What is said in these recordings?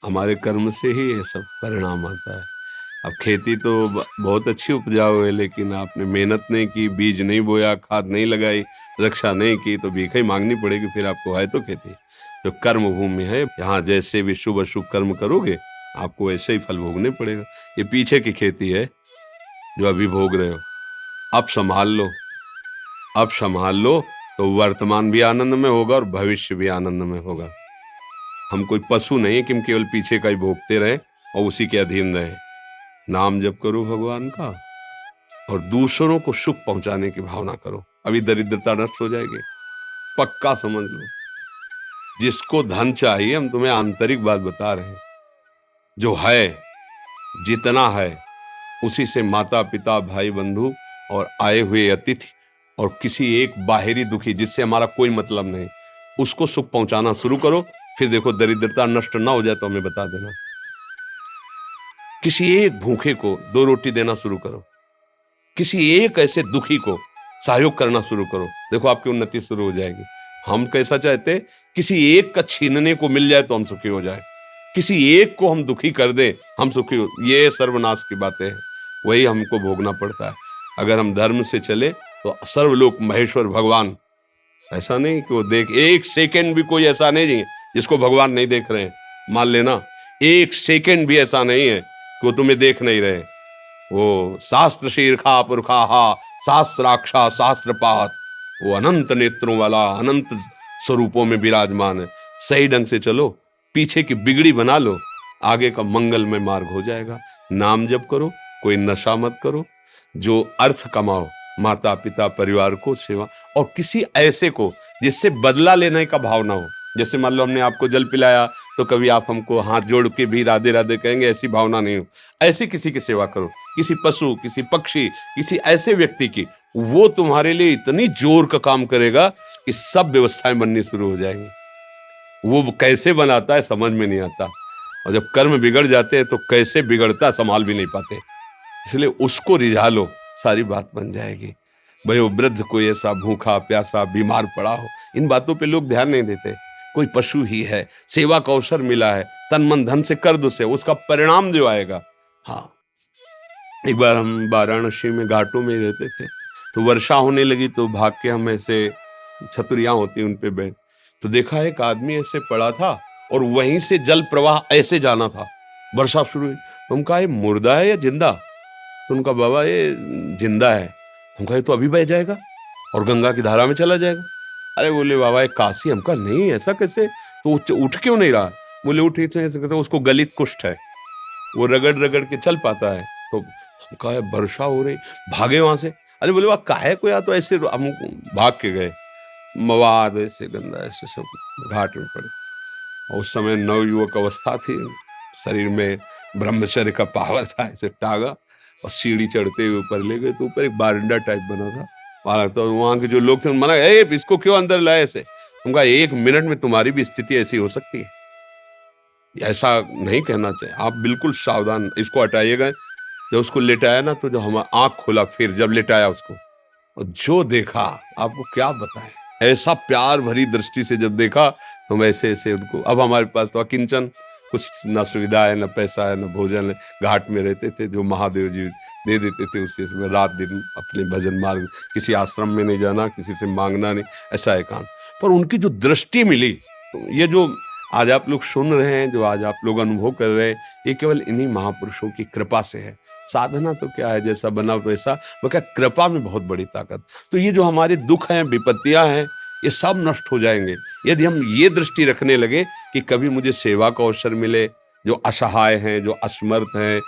हमारे कर्म से ही ये सब परिणाम आता है। अब खेती तो बहुत अच्छी उपजाऊ है, लेकिन आपने मेहनत नहीं की, बीज नहीं बोया, खाद नहीं लगाई, रक्षा नहीं की, तो भीख ही मांगनी पड़ेगी। फिर आपको है तो खेती। जो कर्म भूमि है, यहाँ जैसे भी शुभ अशुभ कर्म करोगे आपको वैसे ही फल भोगने पड़ेगा। ये पीछे की खेती है जो अभी भोग रहे हो। अब संभाल लो, अब संभाल लो, तो वर्तमान भी आनंद में होगा और भविष्य भी आनंद में होगा। हम कोई पशु नहीं है कि हम केवल पीछे का ही भोगते रहें और उसी के अधीन रहें। नाम जप करो भगवान का और दूसरों को सुख पहुंचाने की भावना करो, अभी दरिद्रता नष्ट हो जाएगी। पक्का समझ लो। जिसको धन चाहिए, हम तुम्हें आंतरिक बात बता रहे हैं, जो है, जितना है, उसी से माता पिता भाई बंधु और आए हुए अतिथि और किसी एक बाहरी दुखी जिससे हमारा कोई मतलब नहीं, उसको सुख पहुंचाना शुरू करो। फिर देखो दरिद्रता नष्ट ना हो जाए तो हमें बता देना। किसी एक भूखे को 2 रोटी देना शुरू करो, किसी एक ऐसे दुखी को सहयोग करना शुरू करो, देखो आपकी उन्नति शुरू हो जाएगी। हम कैसा चाहते, किसी एक का छीनने को मिल जाए तो हम सुखी हो जाए, किसी एक को हम दुखी कर दे हम सुखी हो, ये सर्वनाश की बातें हैं। वही हमको भोगना पड़ता है। अगर हम धर्म से चले तो सर्वलोक महेश्वर भगवान, ऐसा नहीं कि वो देख, एक सेकंड भी कोई ऐसा नहीं है जिसको भगवान नहीं देख रहे हैं। मान लेना, एक सेकंड भी ऐसा नहीं है कि वो तुम्हें देख नहीं रहे। वो शास्त्र शीर्षा पुरखा शास्त्राक्षा शास्त्रपात, वो अनंत नेत्रों वाला अनंत स्वरूपों में विराजमान है। सही ढंग से चलो, पीछे की बिगड़ी बना लो, आगे का मंगलमय मार्ग हो जाएगा। नाम जप करो, कोई नशा मत करो, जो अर्थ कमाओ, माता पिता परिवार को सेवा, और किसी ऐसे को जिससे बदला लेने का भाव ना हो। जैसे मान लो हमने आपको जल पिलाया तो कभी आप हमको हाथ जोड़ के भी राधे राधे कहेंगे, ऐसी भावना नहीं हो। ऐसी किसी की सेवा करो, किसी पशु, किसी पक्षी, किसी ऐसे व्यक्ति की, वो तुम्हारे लिए इतनी जोर का काम करेगा कि सब व्यवस्थाएं बननी शुरू हो जाएंगी। वो कैसे बनाता है समझ में नहीं आता, और जब कर्म बिगड़ जाते हैं तो कैसे बिगड़ता संभाल भी नहीं पाते। इसलिए उसको रिझा लो, सारी बात बन जाएगी। भाई वो वृद्ध कोई ऐसा भूखा प्यासा बीमार पड़ा हो, इन बातों पे लोग ध्यान नहीं देते। कोई पशु ही है, सेवा का अवसर मिला है, तन मन धन से कर दो से, उसका परिणाम जो आएगा। हाँ, एक बार हम वाराणसी में घाटों में रहते थे, तो वर्षा होने लगी तो भाग के हम ऐसे, छतरियां होती उन पे बैठ, तो देखा एक आदमी ऐसे पड़ा था और वहीं से जल प्रवाह ऐसे जाना था। वर्षा शुरू हुई, तो हम कहा ये मुर्दा है या जिंदा? तो उनका, बाबा ये जिंदा है। हम कहा तो अभी बह जाएगा और गंगा की धारा में चला जाएगा। अरे बोले बाबा ये काशी। हम कहा नहीं, ऐसा कैसे? तो उठ क्यों नहीं रहा? बोले उठ ऐसे कहते, उसको गलित कुष्ठ है, वो रगड़ रगड़ के चल पाता है। तो हम कहा वर्षा हो रही, भागे वहां से। अरे बोले वह काहे को, या तो ऐसे हम भाग के गए, मवाद ऐसे गंदा ऐसे सब घाट में पड़े। और उस समय नवयुवक अवस्था थी, शरीर में ब्रह्मचर्य का पावर था, ऐसे टागा और सीढ़ी चढ़ते हुए ऊपर ले गए। तो ऊपर एक बारंडा टाइप बना था वहां, तो वहां के जो लोग थे मना, इसको क्यों अंदर लाए ऐसे? उनका 1 मिनट में तुम्हारी भी स्थिति ऐसी हो सकती है, ऐसा नहीं कहना चाहिए। आप बिल्कुल सावधान, इसको हटाइएगा। जब उसको लेटाया ना, तो जो हम आंख खोला, फिर जब लेटाया उसको, और जो देखा आपको क्या बताएं, ऐसा प्यार भरी दृष्टि से जब देखा, तो हम ऐसे ऐसे उनको, अब हमारे पास तो अकिंचन, कुछ ना सुविधा है, ना पैसा है, ना भोजन है। घाट में रहते थे, जो महादेव जी दे देते थे उसी में रात दिन अपने भजन मार्ग, किसी आश्रम में नहीं जाना, किसी से मांगना नहीं, ऐसा एकांत। पर उनकी जो दृष्टि मिली, तो ये जो आज आप लोग सुन रहे हैं, जो आज आप लोग अनुभव कर रहे हैं, ये केवल इन्हीं महापुरुषों की कृपा से है। साधना तो क्या है, जैसा बना वैसा, वो क्या, कृपा में बहुत बड़ी ताकत। तो ये जो हमारे दुख हैं, विपत्तियां हैं, ये सब नष्ट हो जाएंगे यदि हम ये दृष्टि रखने लगे कि कभी मुझे सेवा का अवसर मिले। जो असहाय हैं, जो असमर्थ हैं,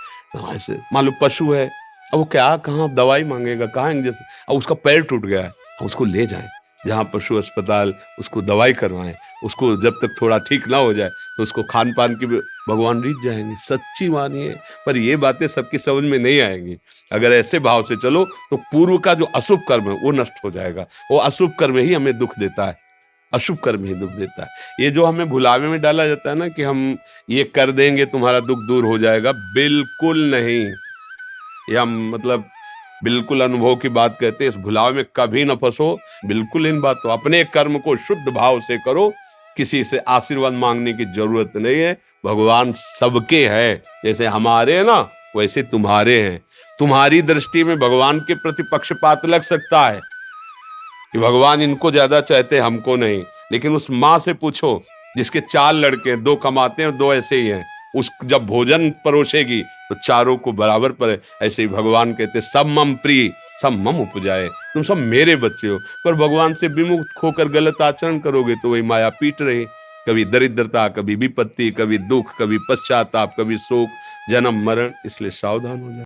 ऐसे मान लो पशु है, अब वो क्या, कहाँ दवाई मांगेगा, कहाँ जैसे, अब उसका पैर टूट गया है, हम उसको ले जाएं जहाँ पशु अस्पताल, उसको दवाई करवाएं, उसको जब तक थोड़ा ठीक ना हो जाए तो उसको खान पान की भगवान रीत जाएंगे। सच्ची मानिए, पर ये बातें सबकी समझ में नहीं आएंगी। अगर ऐसे भाव से चलो तो पूर्व का जो अशुभ कर्म है वो नष्ट हो जाएगा। वो अशुभ कर्म ही हमें दुख देता है, अशुभ कर्म ही दुख देता है। ये जो हमें भुलावे में डाला जाता है ना कि हम ये कर देंगे तुम्हारा दुख दूर हो जाएगा, बिल्कुल नहीं। ये हम मतलब बिल्कुल अनुभव की बात कहते हैं। इस भुलावे में कभी न फंसो, बिल्कुल इन बातों, अपने कर्म को शुद्ध भाव से करो, किसी से आशीर्वाद मांगने की जरूरत नहीं है। भगवान सबके है, जैसे हमारे हैं ना वैसे तुम्हारे हैं। तुम्हारी दृष्टि में भगवान के प्रति पक्षपात लग सकता है कि भगवान इनको ज्यादा चाहते हैं हमको नहीं, लेकिन उस माँ से पूछो जिसके 4 लड़के हैं, 2 कमाते हैं और 2 ऐसे ही हैं, उस जब भोजन परोसेगी तो चारों को बराबर पर। ऐसे ही भगवान कहते सब मम प्रिय सब मम उपजाए, तुम सब मेरे बच्चे हो। पर भगवान से विमुख होकर गलत आचरण करोगे तो वही माया पीट रही, कभी दरिद्रता, कभी विपत्ति, कभी दुख, कभी पश्चाताप, कभी शोक, जन्म मरण। इसलिए सावधान हो जाए।